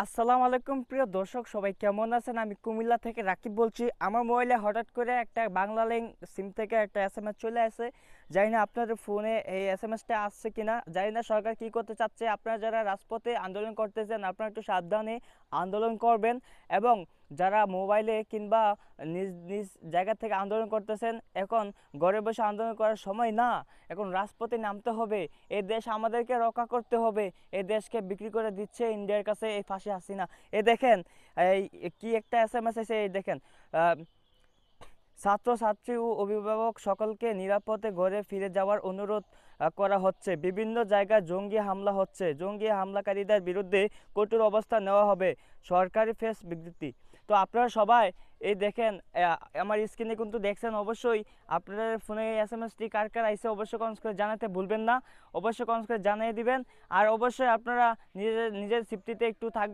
আসসালামু আলাইকুম প্রিয় দর্শক, সবাই কেমন আছেন? আমি কুমিল্লা থেকে রাকিব বলছি। আমার মোবাইলে হঠাৎ করে একটা বাংলা লিংক সিম থেকে একটা এসএমএস চলে আসে। জানি না আপনাদের ফোনে এই এসএমএসটা আসছে কিনা, জানি না সরকার কি করতে চাচ্ছে। আপনারা যারা রাজপথে আন্দোলন করতেছেন, আপনারা একটু সাবধানে আন্দোলন করবেন। এবং যারা মোবাইলে কিংবা নিজ নিজ জায়গা থেকে আন্দোলন করতেছেন, এখন ঘরে বসে আন্দোলন করার সময় না, এখন রাজপথে নামতে হবে। এই দেশ আমাদেরকে রক্ষা করতে হবে। এই দেশকে বিক্রি করে দিচ্ছে ইন্ডিয়ার কাছে এই ফাঁসি হাসিনা। এই দেখেন, এই কি একটা এসএমএস এসে, এই দেখেন, ছাত্রছাত্রী ও অভিভাবক সকলকে নিরাপদে ঘরে ফিরে যাওয়ার অনুরোধ করা হচ্ছে। বিভিন্ন জায়গায় জঙ্গি হামলা হচ্ছে, জঙ্গি হামলাকারীদের বিরুদ্ধে কঠোর অবস্থান নেওয়া হবে, সরকারি ফেস বিবৃতি। তো আপনারা সবাই এই দেখেন, আমার স্ক্রিনে কিন্তু দেখছেন। অবশ্যই আপনাদের ফোনে এসএমএসটি কার কার আইসে অবশ্যই কমেন্টস করে জানাতে ভুলবেন না। অবশ্যই কমেন্টস করে জানিয়ে দিবেন। আর অবশ্যই আপনারা নিজের নিজের সেফটিতে একটু থাকবেন।